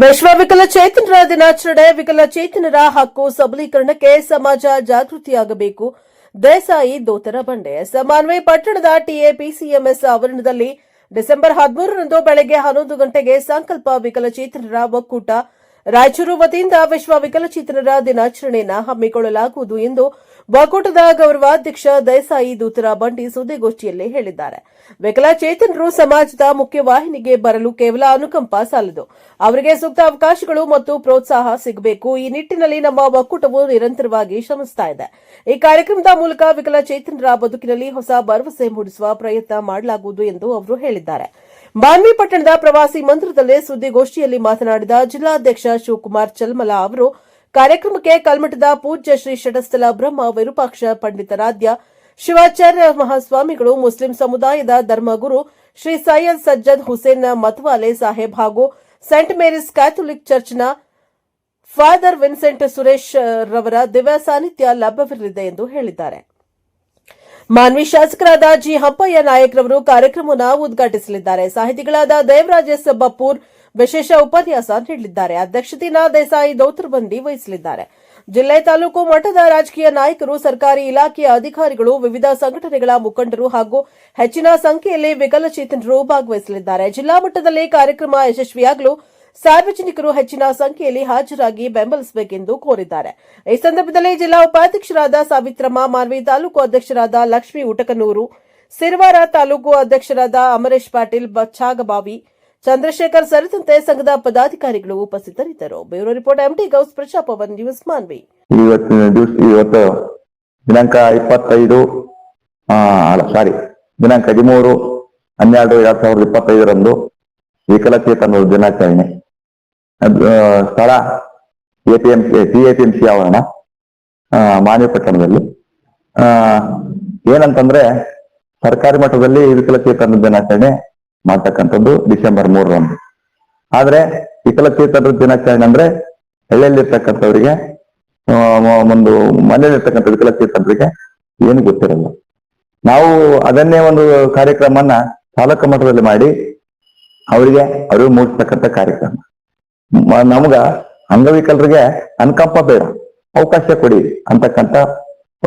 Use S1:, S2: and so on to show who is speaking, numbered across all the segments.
S1: ವಿಶ್ವ ವಿಕಲಚೇತನರ ದಿನಾಚರಣೆ. ವಿಕಲಚೇತನರ ಹಕ್ಕು ಸಬಲೀಕರಣಕ್ಕೆ ಸಮಾಜ ಜಾಗೃತಿಯಾಗಬೇಕು. ದೇಸಾಯಿ ದೋತರ ಬಂಡೆ. ಮಾನ್ವಿ ಪಟ್ಟಣದ ಟಿಎಪಿಸಿಎಂಎಸ್ ಆವರಣದಲ್ಲಿ ಡಿಸೆಂಬರ್ 13ರಂದು ಬೆಳಗ್ಗೆ 11 ಗಂಟೆಗೆ ಸಂಕಲ್ಪ ವಿಕಲಚೇತನರ ಒಕ್ಕೂಟ ರಾಯಚೂರು ವತಿಯಿಂದ ವಿಶ್ವ ವಿಕಲಚೇತನರ ದಿನಾಚರಣೆಯನ್ನು ಹಮ್ಮಿಕೊಳ್ಳಲಾಗುವುದು ಎಂದು ಒಕ್ಕೂಟದ ಗೌರವಾಧ್ಯಕ್ಷ ದೇಸಾಯಿ ದೂತರ ಬಂಡಿ ಸುದ್ದಿಗೋಷ್ಠಿಯಲ್ಲಿ ಹೇಳಿದ್ದಾರೆ. ವಿಕಲಚೇತನರು ಸಮಾಜದ ಮುಖ್ಯವಾಹಿನಿಗೆ ಬರಲು ಕೇವಲ ಅನುಕಂಪ ಸಾಲದು, ಅವರಿಗೆ ಸೂಕ್ತ ಅವಕಾಶಗಳು ಮತ್ತು ಪ್ರೋತ್ಸಾಹ ಸಿಗಬೇಕು. ಈ ನಿಟ್ಟಿನಲ್ಲಿ ನಮ್ಮ ಒಕ್ಕೂಟವು ನಿರಂತರವಾಗಿ ಶ್ರಮಿಸುತ್ತಾ ಇದೆ. ಈ ಕಾರ್ಯಕ್ರಮದ ಮೂಲಕ ವಿಕಲಚೇತನರ ಬದುಕಿನಲ್ಲಿ ಹೊಸ ಭರವಸೆ ಮೂಡಿಸುವ ಪ್ರಯತ್ನ ಮಾಡಲಾಗುವುದು ಎಂದು ಅವರು ಹೇಳಿದ್ದಾರೆ. ಮಾನ್ವಿ ಪಟ್ಟಣದ ಪ್ರವಾಸಿ ಮಂದಿರದಲ್ಲಿ ಸುದ್ದಿಗೋಷ್ಠಿಯಲ್ಲಿ ಮಾತನಾಡಿದ ಜಿಲ್ಲಾಧ್ಯಕ್ಷ ಶಿವಕುಮಾರ್ ಚಲ್ಮಲ ಅವರು ಕಾರ್ಯಕ್ರಮಕ್ಕೆ ಕಲ್ಮಠದ ಪೂಜ್ಯ ಶ್ರೀ ಷಟಸ್ಥಲ ಬ್ರಹ್ಮ ವಿರೂಪಾಕ್ಷ ಪಂಡಿತಾರಾಧ್ಯ ಶಿವಾಚಾರ್ಯ ಮಹಾಸ್ವಾಮಿಗಳು, ಮುಸ್ಲಿಂ ಸಮುದಾಯದ ಧರ್ಮಗುರು ಶ್ರೀ ಸೈಯದ್ ಸಜ್ಜದ್ ಹುಸೇನ್ ಮತ್ವಾಲೆ ಸಾಹೇಬ್ ಹಾಗೂ ಸೆಂಟ್ ಮೇರಿಸ್ ಕ್ಯಾಥೋಲಿಕ್ ಚರ್ಚ್ನ ಫಾದರ್ ವಿನ್ಸೆಂಟ್ ಸುರೇಶ್ ರವರ ದಿವ್ಯ ಸಾನ್ನಿಧ್ಯ ಲಭ್ಯವಿರಲಿದೆ ಎಂದು ಹೇಳಿದ್ದಾರೆ. ಮಾನ್ವಿ ಶಾಸಕರಾದ ಜಿ ಹಂಪಯ್ಯ ನಾಯಕ್ರವರು ಕಾರ್ಯಕ್ರಮವನ್ನು ಉದ್ಘಾಟಿಸಲಿದ್ದಾರೆ. ಸಾಹಿತಿಗಳಾದ ದೇವರಾಜ್ ಎಸ್ ಬಪ್ಪೂರ್ ವಿಶೇಷ ಉಪನ್ಯಾಸ ನೀಡಲಿದ್ದಾರೆ. ಅಧ್ಯಕ್ಷತೆಯನ್ನು ದೇಸಾಯಿ ದೌತರಬಂಡಿ ವಹಿಸಲಿದ್ದಾರೆ. ಜಿಲ್ಲೆ ತಾಲೂಕು ಮಟ್ಟದ ರಾಜಕೀಯ ನಾಯಕರು, ಸರ್ಕಾರಿ ಇಲಾಖೆಯ ಅಧಿಕಾರಿಗಳು, ವಿವಿಧ ಸಂಘಟನೆಗಳ ಮುಖಂಡರು ಹಾಗೂ ಹೆಚ್ಚಿನ ಸಂಖ್ಯೆಯಲ್ಲಿ ವಿಕಲಚೇತನರು ಭಾಗವಹಿಸಲಿದ್ದಾರೆ. ಜಿಲ್ಲಾ ಮಟ್ಟದಲ್ಲಿ ಕಾರ್ಯಕ್ರಮ ಯಶಸ್ವಿಯಾಗಲು ಸಾರ್ವಜನಿಕರು ಹೆಚ್ಚಿನ ಸಂಖ್ಯೆಯಲ್ಲಿ ಹಾಜರಾಗಿ ಬೆಂಬಲಿಸಬೇಕೆಂದು ಕೋರಿದ್ದಾರೆ. ಈ ಸಂದರ್ಭದಲ್ಲಿ ಜಿಲ್ಲಾ ಉಪಾಧ್ಯಕ್ಷರಾದ ಸಾವಿತ್ರಮ್ಮ, ಮಾನ್ವಿ ತಾಲೂಕು ಅಧ್ಯಕ್ಷರಾದ ಲಕ್ಷ್ಮೀ ಉಟಕನೂರು, ಸಿರವಾರ ತಾಲೂಕು ಅಧ್ಯಕ್ಷರಾದ ಅಮರೇಶ್ ಪಾಟೀಲ್ ಬಚ್ಚಾಗಬಾವಿ, ಚಂದ್ರಶೇಖರ್ ಸೇರಿದಂತೆ ಸಂಘದ ಪದಾಧಿಕಾರಿಗಳು ಉಪಸ್ಥಿತರಿದ್ದರು. ಬ್ಯೂರೋ ರಿಪೋರ್ಟ್ ಎಂಟಿ ಗೌಸ್, ಪ್ರಜಾಪವನ್ ನ್ಯೂಸ್, ಮಾನ್ವಿ.
S2: ಇವತ್ತು ದಿನಾಂಕ 13/12/2025ರಂದು ವಿಕಲಚೇತನರ ದಿನಾಚರಣೆ. ಸ್ಥಳ ಟಿಎಪಿಎಂಸಿ ಆವರಣ, ಮಾನ್ವಿ ಪಟ್ಟಣದಲ್ಲಿ. ಏನಂತಂದ್ರೆ ಸರ್ಕಾರಿ ಮಟ್ಟದಲ್ಲಿ ವಿಕಲಚೇತನರ ದಿನಾಚರಣೆ ಮಾಡ್ತಕ್ಕಂಥದ್ದು ಡಿಸೆಂಬರ್ 3ರಂದು. ಆದ್ರೆ ವಿಕಲಚೇತನರ ದಿನಾಚರಣೆ ಅಂದ್ರೆ ಹಳ್ಳಿಯಲ್ಲಿರ್ತಕ್ಕಂಥವ್ರಿಗೆ, ಒಂದು ಮನೆಯಲ್ಲಿರ್ತಕ್ಕಂಥ ವಿಕಲಚೇತನರಿಗೆ ಏನು ಗೊತ್ತಿರಲ್ಲ. ನಾವು ಅದನ್ನೇ ಒಂದು ಕಾರ್ಯಕ್ರಮನ ತಾಲೂಕು ಮಟ್ಟದಲ್ಲಿ ಮಾಡಿ ಅವರಿಗೆ ಅರಿವು ಮೂಡಿಸ್ತಕ್ಕಂಥ ಕಾರ್ಯಕ್ರಮ. ನಮ್ಗ ಅಂಗವಿಕಲರಿಗೆ ಅನುಕಂಪ ಬೇಡ, ಅವಕಾಶ ಕೊಡಿ ಅಂತಕ್ಕಂಥ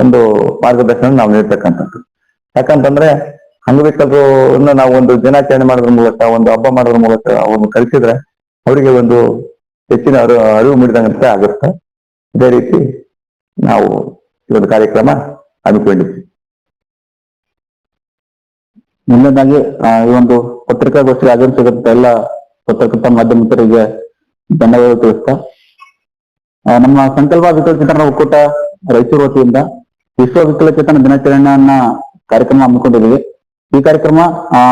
S2: ಒಂದು ಮಾರ್ಗದರ್ಶನ ನಾವು ನೀಡ್ತಕ್ಕಂಥದ್ದು. ಯಾಕಂತಂದ್ರೆ ಅಂಗವಿಕಲರು ನಾವು ಒಂದು ದಿನಾಚರಣೆ ಮಾಡೋದ್ರ ಮೂಲಕ, ಒಂದು ಹಬ್ಬ ಮಾಡೋದ್ರ ಮೂಲಕ ಅವ್ರನ್ನ ಕಲಿಸಿದ್ರೆ ಅವರಿಗೆ ಒಂದು ಹೆಚ್ಚಿನ ಅರಿವು ಮೂಡಿದಂತೆ ಆಗುತ್ತೆ. ಇದೇ ರೀತಿ ನಾವು ಈ ಒಂದು ಕಾರ್ಯಕ್ರಮ ಹಮ್ಮಿಕೊಂಡಿದ್ವಿ. ಮುಂದೆನಾಗಿ ಈ ಒಂದು ಪತ್ರಿಕಾಗೋಷ್ಠಿಗೆ ಆಗಮಿಸಿದಂತ ಎಲ್ಲ ಪತ್ರಕರ್ತ ಮಾಧ್ಯಮಿಕರಿಗೆ ಧನ್ಯವಾದ ತಿಳಿಸ್ತಾ, ನಮ್ಮ ಸಂಕಲ್ಪ ವಿಕಲಚೇತನರ ಒಕ್ಕೂಟ ರಾಯಚೂರು ವತಿಯಿಂದ ವಿಶ್ವ ವಿಕಲಚೇತನ ದಿನಾಚರಣೆಯನ್ನ ಕಾರ್ಯಕ್ರಮ ಹಮ್ಮಿಕೊಂಡಿದ್ದೀವಿ. ಈ ಕಾರ್ಯಕ್ರಮ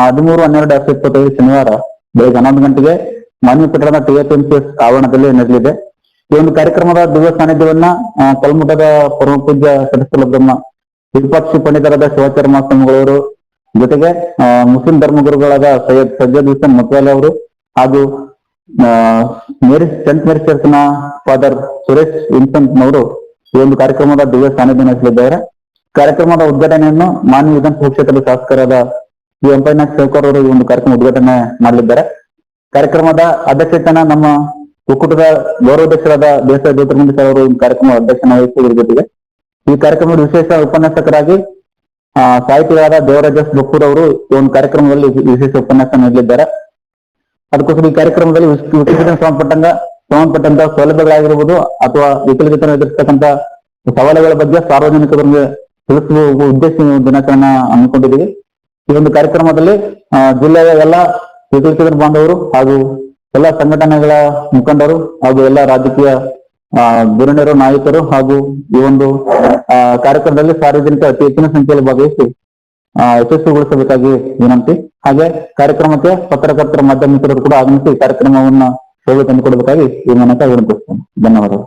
S2: 13/12/2025 ಶನಿವಾರ ಬೆಳಗ್ಗೆ 11 ಗಂಟೆಗೆ ಮಾನ್ವಿ ಪಟ್ಟಣದ ಟಿಎಪಿಎಂಸಿಎಸ್ ಆವರಣದಲ್ಲಿ ನಡೆಯಲಿದೆ. ಈ ಒಂದು ಕಾರ್ಯಕ್ರಮದ ದಿವ್ಯ ಸಾನ್ನಿಧ್ಯವನ್ನ ಕಲ್ಮಠದ ಪರಮ ಪೂಜ್ಯ ಷಟಸ್ಥಲ ಬ್ರಹ್ಮ ವಿರೂಪಾಕ್ಷ ಪಂಡಿತರಾದ ಶಿವಾಚಾರ್ಯ ಮಹಾಸ್ವಾಮಿಗಳವರು, ಜೊತೆಗೆ ಮುಸ್ಲಿಂ ಧರ್ಮಗುರುಗಳಾದ ಸೈಯದ್ ಸಜ್ಜದ್ ಹುಸೇನ್ ಮತ್ವಾಲೆ ಅವರು ಹಾಗೂ ಸೆಂಟ್ ಮೇರಿಸ್ ಚರ್ಚ್ನ ಫಾದರ್ ಸುರೇಶ್ ವಿನ್ಸೆಂಟ್ ನವರು ಈ ಒಂದು ಕಾರ್ಯಕ್ರಮದ ದಿವ್ಯ ಸಾನ್ನಿಧ್ಯ ನಡೆಸಲಿದ್ದಾರೆ. ಕಾರ್ಯಕ್ರಮದ ಉದ್ಘಾಟನೆಯನ್ನು ಮಾನ್ವಿ ವಿಧಾನಸಭಾ ಕ್ಷೇತ್ರದ ಶಾಸಕರಾದ ಜಿ ಹಂಪಯ್ಯ ನಾಯ್ಕ ಅವರು ಈ ಒಂದು ಕಾರ್ಯಕ್ರಮ ಉದ್ಘಾಟನೆ ಮಾಡಲಿದ್ದಾರೆ. ಕಾರ್ಯಕ್ರಮದ ಅಧ್ಯಕ್ಷತೆಯನ್ನ ನಮ್ಮ ಒಕ್ಕೂಟದ ಗೌರವಾಧ್ಯಕ್ಷರಾದ ದೇಸಾಯಿ ದೋತರ ಬಂಡಿ ಅವರು ಕಾರ್ಯಕ್ರಮ ಅಧ್ಯಕ್ಷನ ವಹಿಸುವುದರ ಜೊತೆಗೆ ಈ ಕಾರ್ಯಕ್ರಮದ ವಿಶೇಷ ಉಪನ್ಯಾಸಕರಾಗಿ ಸಾಹಿತಿಗಳಾದ ದೇವರಾಜ್ ಎಸ್ ಬಪ್ಪೂರ್ ಅವರು ಈ ಒಂದು ಕಾರ್ಯಕ್ರಮದಲ್ಲಿ ವಿಶೇಷ ಉಪನ್ಯಾಸ ನೀಡಲಿದ್ದಾರೆ. ಅದಕ್ಕೋಸ್ಕರ ಈ ಕಾರ್ಯಕ್ರಮದಲ್ಲಿ ವಿಕಲಚೇತನ ಸಂಬಂಧಪಟ್ಟಂತ ಸೌಲಭ್ಯಗಳಾಗಿರ್ಬೋದು ಅಥವಾ ವಿಕಲಚೇತನ ಎದುರಿಸತಕ್ಕಂತ ಸವಾಲುಗಳ ಬಗ್ಗೆ ಸಾರ್ವಜನಿಕರಿಗೆ ತಿಳಿಸುವ ಉದ್ದೇಶ ದಿನಾಚರಣೆ ಹಮ್ಮಿಕೊಂಡಿದ್ದೀವಿ. ಈ ಒಂದು ಕಾರ್ಯಕ್ರಮದಲ್ಲಿ ಜಿಲ್ಲೆಯ ಎಲ್ಲ ವಿಕಲಚೇತನ ಬಾಂಧವರು ಹಾಗೂ ಎಲ್ಲ ಸಂಘಟನೆಗಳ ಮುಖಂಡರು ಹಾಗೂ ಎಲ್ಲ ರಾಜಕೀಯ ಧುರೀಣರು, ನಾಯಕರು ಹಾಗೂ ಈ ಒಂದು ಕಾರ್ಯಕ್ರಮದಲ್ಲಿ ಸಾರ್ವಜನಿಕ ಅತಿ ಹೆಚ್ಚಿನ ಸಂಖ್ಯೆಯಲ್ಲಿ ಭಾಗವಹಿಸಿ ಯಶಸ್ವಿಗೊಳಿಸಬೇಕಾಗಿ ವಿನಂತಿ. ಹಾಗೆ ಕಾರ್ಯಕ್ರಮಕ್ಕೆ ಪತ್ರಕರ್ತರ ಮಾಧ್ಯಮಿಕರು ಕೂಡ ಆಗಮಿಸಿ ಕಾರ್ಯಕ್ರಮವನ್ನ ಶೋಭೆ ತಂದುಕೊಡಬೇಕಾಗಿ ಈ ಮೂಲಕ ವಿನಂತಿಸ್ತೇನೆ. ಧನ್ಯವಾದಗಳು.